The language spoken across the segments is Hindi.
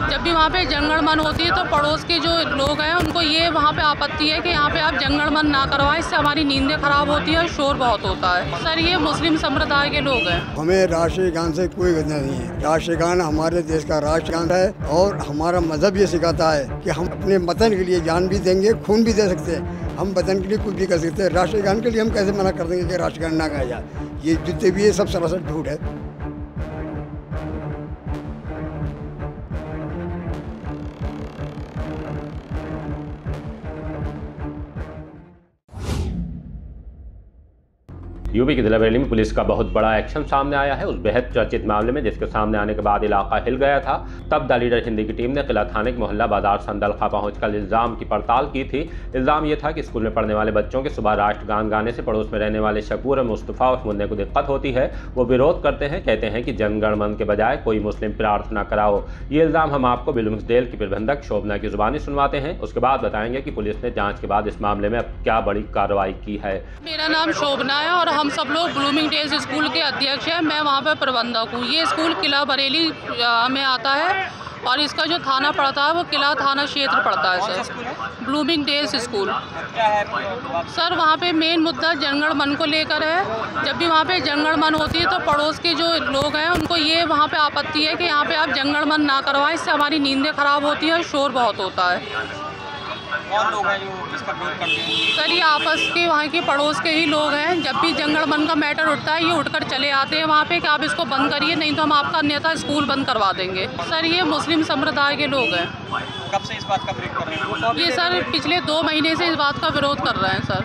जब भी वहाँ पे जनगणमन होती है तो पड़ोस के जो लोग हैं उनको ये वहाँ पे आपत्ति है कि यहाँ पे आप जनगणमन ना करवाएं, इससे हमारी नींदें खराब होती है और शोर बहुत होता है। सर ये मुस्लिम संप्रदाय के लोग हैं। हमें राष्ट्रीय गान से कोई गंदा नहीं है। राष्ट्रीय गान हमारे देश का राष्ट्रगान है और हमारा मजहब ये सिखाता है कि हम अपने वतन के लिए जान भी देंगे, खून भी दे सकते हैं। हम वतन के लिए कुछ भी कर सकते हैं। राष्ट्रीय गान के लिए हम कैसे मना कर देंगे कि राष्ट्रीय गान ना गाया जाए? ये जितने भी ये सब सरासर झूठ है। यूपी की जिला बरेली में पुलिस का बहुत बड़ा एक्शन सामने आया है। उस बेहद चर्चित मामले में जिसके सामने आने के बाद इलाका हिल गया था। तब द लीडर हिंदी की टीम ने किला थाने के मोहल्ला बाजार संदलखा पहुंचकर इल्जाम की पड़ताल की थी। इल्जाम ये था कि स्कूल में पढ़ने वाले बच्चों के सुबह राष्ट्रगान गाने से पड़ोस में रहने वाले शकूर और मुस्तफ़ा और मुन्ने को दिक्कत होती है। वो विरोध करते हैं, कहते हैं कि जनगणमन के बजाय कोई मुस्लिम प्रार्थना कराओ। ये इल्जाम हम आपको ब्लूमिंग्सडेल की प्रबंधक शोभना की जुबानी सुनवाते हैं। उसके बाद बताएंगे कि पुलिस ने जाँच के बाद इस मामले में अब क्या बड़ी कार्रवाई की है। मेरा नाम शोभना है और हम सब लोग ब्लूमिंग्सडेल स्कूल के अध्यक्ष हैं। मैं वहाँ पर प्रबंधक हूँ। ये स्कूल किला बरेली में आता है और इसका जो थाना पड़ता है वो किला थाना क्षेत्र पड़ता है। Sir ब्लूमिंग्सडेल school. सर वहाँ पे मेन मुद्दा जनगणमन को लेकर है। जब भी वहाँ पे जनगणमन होती है तो पड़ोस के जो लोग हैं उनको ये वहाँ पे आपत्ति है कि यहाँ पे आप जनगणमन ना करवाएं, इससे हमारी नींदें खराब होती है और शोर बहुत होता है। कौन लोग हैं जो इसका विरोध करते हैं? सर ये आपस के वहाँ के पड़ोस के ही लोग हैं। जब भी जनगणमन का मैटर उठता है ये उठकर चले आते हैं वहाँ पे कि आप इसको बंद करिए, नहीं तो हम आपका अन्यथा स्कूल बंद करवा देंगे। सर ये मुस्लिम संप्रदाय के लोग हैं। कब से इस बात का विरोध कर रहे हैं? ये सर पिछले 2 महीने से इस बात का विरोध कर रहे हैं। सर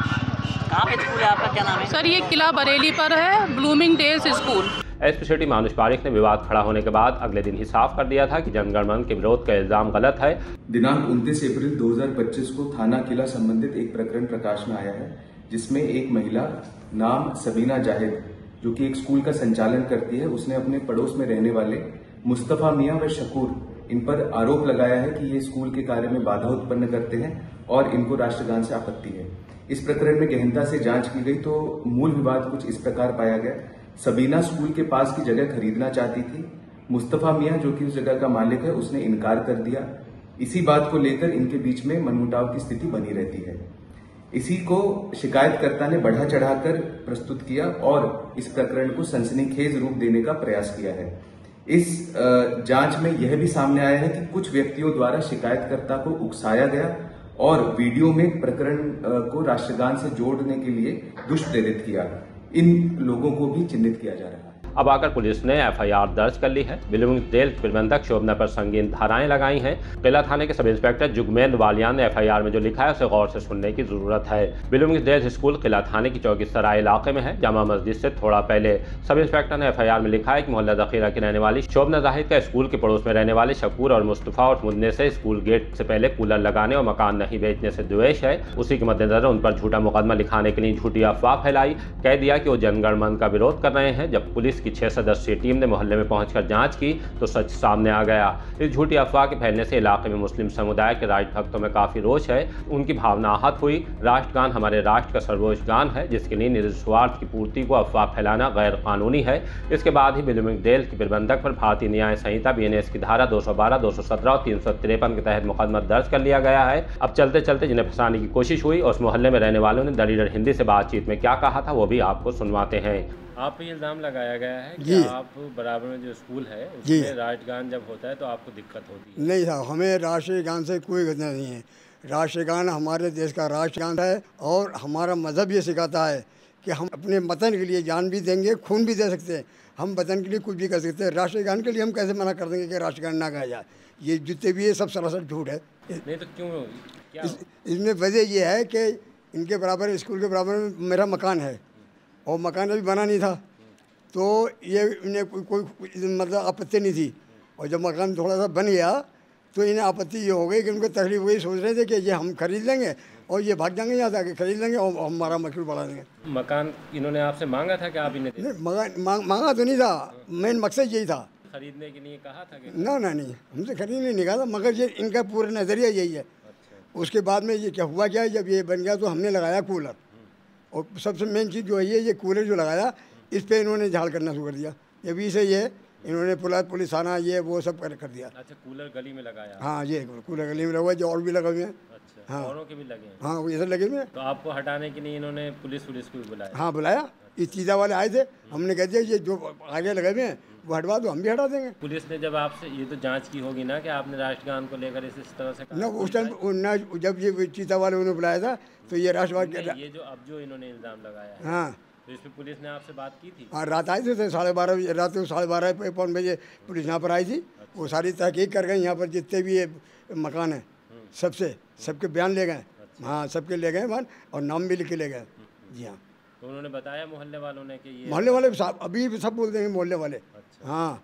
कहाँ पे स्कूल है आपका, क्या नाम है? सर ये किला बरेली पर है, ब्लूमिंग्सडेल स्कूल। एसपी सिटी मानुष पारिक ने विवाद खड़ा होने के बाद अगले दिन ही साफ कर दिया था कि जनगणमन के विरोध का इल्जाम गलत है। दिनांक 29 अप्रैल 2025 को थाना किला संबंधित एक प्रकरण प्रकाश में आया है, जिसमें एक महिला नाम सबीना जाहिद, जो कि एक स्कूल का संचालन करती है, उसने अपने पड़ोस में रहने वाले मुस्तफा मियां व शकूर, इन पर आरोप लगाया है कि ये स्कूल के कार्य में बाधा उत्पन्न करते हैं और इनको राष्ट्रगान से आपत्ति है। इस प्रकरण में गहनता से जांच की गई तो मूल विवाद कुछ इस प्रकार पाया गया। सबीना स्कूल के पास की जगह खरीदना चाहती थी। मुस्तफा मियां, जो कि उस जगह का मालिक है, उसने इनकार कर दिया। इसी बात को लेकर इनके बीच में मनमुटाव की स्थिति बनी रहती है। इसी को शिकायतकर्ता ने बढ़ा चढ़ाकर प्रस्तुत किया और इस प्रकरण को सनसनीखेज रूप देने का प्रयास किया है। इस जांच में यह भी सामने आया है कि कुछ व्यक्तियों द्वारा शिकायतकर्ता को उकसाया गया और वीडियो में प्रकरण को राष्ट्रगान से जोड़ने के लिए दुष्ट प्रेरित किया। इन लोगों को भी चिन्हित किया जा रहा है। अब आकर पुलिस ने एफआईआर दर्ज कर ली है। ब्लूमिंग्सडेल प्रबंधक शोभना पर संगीन धाराएं लगाई हैं। किला थाने के सब इंस्पेक्टर जुगमेंद्र वालियान ने एफआईआर में जो लिखा है उसे गौर से सुनने की जरूरत है। ब्लूमिंग्सडेल स्कूल किला थाने की चौकी सराय इलाके में है, जामा मस्जिद से थोड़ा पहले। सब इंस्पेक्टर ने एफआईआर में लिखा है कि मोहल्ला जखीरा की रहने वाली शोभना जाहिद का स्कूल के पड़ोस में रहने वाले शकूर और मुस्तफा और मुन्ने से स्कूल गेट से पहले कूलर लगाने और मकान नहीं बेचने से द्वेष है। उसी के मद्देनजर उन पर झूठा मुकदमा लिखाने के लिए झूठी अफवाह फैलाई। कह दिया कि वो जनगणमन का विरोध कर रहे हैं। जब पुलिस की 6 सदस्यीय टीम ने मोहल्ले में पहुंचकर जांच की तो सच सामने आ गया। इस झूठी अफवाह के फैलने से इलाके में मुस्लिम समुदाय के राष्ट्रभक्तों में काफी रोष है। उनकी भावना आहत हुई। राष्ट्रगान हमारे राष्ट्र का सर्वोच्च गान है, जिसके लिए निस्वार्थ की पूर्ति को अफवाह फैलाना गैर कानूनी है। इसके बाद ही ब्लूमिंग्सडेल की प्रबंधक पर भारतीय न्याय संहिता बीएनएस की धारा 212, 217 और 353 के तहत मुकदमा दर्ज कर लिया गया है। अब चलते चलते जिन्हें फंसाने की कोशिश हुई और उस मोहल्ले में रहने वालों ने द लीडर हिंदी से बातचीत में क्या कहा था वो भी आपको सुनवाते हैं। आप पे इल्ज़ाम लगाया गया है कि आप बराबर में जो स्कूल है उसमें राष्ट्रगान जब होता है तो आपको दिक्कत होती है। नहीं साहब, हमें राष्ट्रीय गान से कोई गंदा नहीं है। राष्ट्रीय गान हमारे देश का राष्ट्रगान है और हमारा मजहब ये सिखाता है कि हम अपने वतन के लिए जान भी देंगे, खून भी दे सकते हैं। हम वतन के लिए कुछ भी कर सकते हैं। राष्ट्रीय गान के लिए हम कैसे मना कर देंगे कि राष्ट्रगान ना गाया जाए? ये जितने भी ये सब सरासर झूठ है। नहीं तो क्यों, क्या इसमें वजह ये है कि इनके बराबर स्कूल के बराबर में मेरा मकान है और मकान अभी बना नहीं था, तो ये इन्हें कोई मतलब आपत्ति नहीं थी। और जब मकान थोड़ा सा बन गया तो इन्हें आपत्ति ये हो गई कि उनको तकलीफ हुई। सोच रहे थे कि ये हम खरीद लेंगे और ये भाग जाएंगे, यहाँ जाके खरीद लेंगे और हमारा मशहूर बढ़ा देंगे। मकान इन्होंने आपसे मांगा था कि आप इन्हें मांगा तो नहीं था, मेन मकसद यही था। खरीदने के लिए कहा था कि ना नहीं, हमसे खरीदने नहीं कहा था, मगर ये इनका पूरा नज़रिया यही है। उसके बाद में ये क्या हुआ, क्या जब ये बन गया तो हमने लगाया कूलर। और सबसे मेन चीज़ जो है ये कूलर जो लगाया, इस पे इन्होंने झाड़ करना शुरू कर दिया। जब से ये इन्होंने पुलिस थाना ये वो सब कर दिया। अच्छा, कूलर गली में लगाया? हाँ, ये कूलर गली में लगा हुआ है, जो और भी लगे हुए हैं। अच्छा, हाँ, औरों के भी लगे हैं? हाँ, वो ये सब लगे हुए हैं। तो आपको हटाने के लिए इन्होंने पुलिस को भी बुलाया? हाँ, बुलाया। इस चीज़ा वाले आए थे, हमने कह दिया ये जो आगे लगे हुए हैं वो हटवा दो, हम भी हटा देंगे। पुलिस ने जब आपसे ये तो जांच की होगी ना कि आपने राष्ट्रगान को लेकर इस तरह से ना उस टाइम ना, जब ये चीता वाले उन्होंने बुलाया था तो ये राष्ट्रवाद ये जो अब जो इन्होंने इल्ज़ाम लगाया है, हाँ, तो इस पे पुलिस ने आपसे बात की थी? हाँ, रात आए थे 12:30 रात को 12:30 पौन बजे पुलिस यहाँ पर आई थी। वो सारी तहकीक कर गए, यहाँ पर जितने भी ये मकान हैं सबके बयान ले गए। हाँ, सबके ले गए मान, और नाम भी लिख के ले गए। जी हाँ। तो उन्होंने बताया मोहल्ले वालों ने कि ये मोहल्ले वाले अभी भी सब बोल देंगे मोहल्ले वाले। हाँ,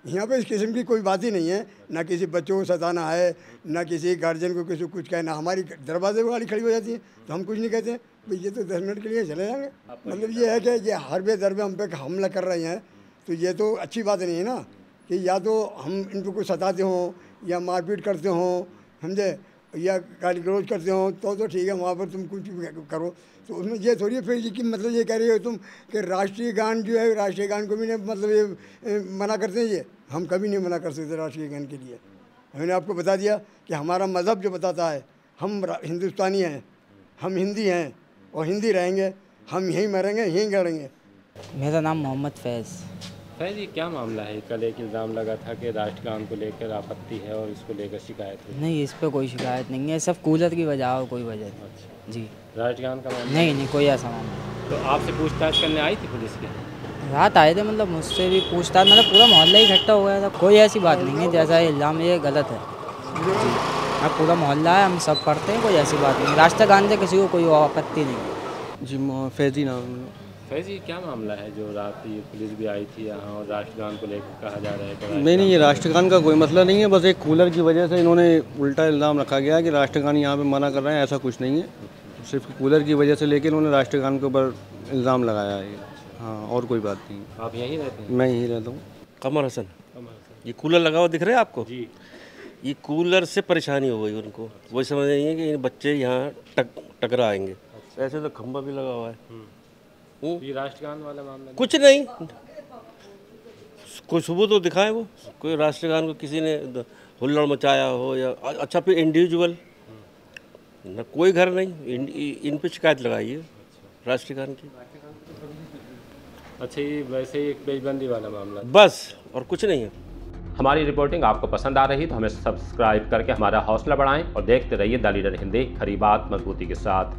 यहाँ पे इस किस्म की कोई बात ही नहीं है, ना किसी बच्चों को सताना है, ना किसी गार्जियन को किसी कुछ कहना। हमारी दरवाजे पर गाड़ी खड़ी हो जाती है तो हम कुछ नहीं कहते हैं, भाई ये तो 10 मिनट के लिए चले जाएंगे। मतलब ये है कि ये हर बेदरबे हम पे हमला कर रहे हैं, तो ये तो अच्छी बात नहीं है ना, कि या तो हम इनको कुछ सताते हों या मारपीट करते हों, समझे, या गाली गलौज करते हो तो ठीक है, वहाँ पर तुम कुछ भी करो। तो उसमें ये थोड़ी है फिर ये कि मतलब ये कह रही हो तुम कि राष्ट्रीय गान जो है, राष्ट्रीय गान को भी नहीं मतलब ये मना करते हैं। ये हम कभी नहीं मना कर सकते राष्ट्रीय गान के लिए। मैंने आपको बता दिया कि हमारा मज़हब जो बताता है, हम हिंदुस्तानी हैं, हम हिंदी हैं और हिंदी रहेंगे, हम यहीं मरेंगे यहीं गड़ेंगे। मेरा नाम मोहम्मद फैज़। फैज़, ये क्या मामला है? कल एक इल्ज़ाम लगा था कि राष्ट्रगान को लेकर आपत्ति है और इसको लेकर शिकायत हुई। नहीं, इस पे कोई शिकायत नहीं है, सब कूलर की वजह और कोई वजह नहीं। अच्छा जी, राष्ट्रगान का मामला? नहीं, कोई ऐसा मामला। तो आपसे पूछताछ करने आई थी पुलिस की? रात आए थे, मतलब मुझसे भी पूछताछ, मतलब पूरा मोहल्ला ही इकट्ठा हो गया था। कोई ऐसी बात नहीं है, जैसा इल्ज़ाम ये गलत है जी। हाँ, पूरा मोहल्ला है, हम सब पढ़ते हैं, कोई ऐसी बात नहीं। राष्ट्रगान से किसी को कोई आपत्ति नहीं है जी। फैज़ी नाम। फैज़, ये क्या मामला है जो रात ये पुलिस भी आई थी यहाँ और राष्ट्रगान को लेकर कहा जा रहा है कि नहीं, ये राष्ट्रगान का कोई मसला नहीं है, बस एक कूलर की वजह से इन्होंने उल्टा इल्ज़ाम रखा गया कि राष्ट्रगान यहाँ पे मना कर रहे हैं। ऐसा कुछ नहीं है, सिर्फ कूलर की वजह से लेकर उन्होंने राष्ट्रगान के ऊपर इल्ज़ाम लगाया है। हाँ, और कोई बात नहीं। आप यहीं रहते हैं? मैं यहीं रहता हूँ। कमर हसन। ये कूलर लगा हुआ दिख रहा है आपको जी? ये कूलर से परेशानी हो गई उनको, वही समझ नहीं है कि बच्चे यहाँ टकरा आएंगे। ऐसे तो खंभा भी लगा हुआ है। ये राष्ट्रगान वाला मामला कुछ नहीं, कोई सबूत तो दिखाए वो, कोई राष्ट्रगान को किसी ने हुल्लड़ मचाया हो या अच्छा फिर इंडिविजुअल ना, कोई घर नहीं, इन पे शिकायत लगाई है राष्ट्रगान की। अच्छा, ये वैसे एक पेजबंदी वाला मामला बस, और कुछ नहीं है। हमारी रिपोर्टिंग आपको पसंद आ रही तो हमें सब्सक्राइब करके हमारा हौसला बढ़ाएं और देखते रहिए द लीडर हिंदी, खरी बात मजबूती के साथ।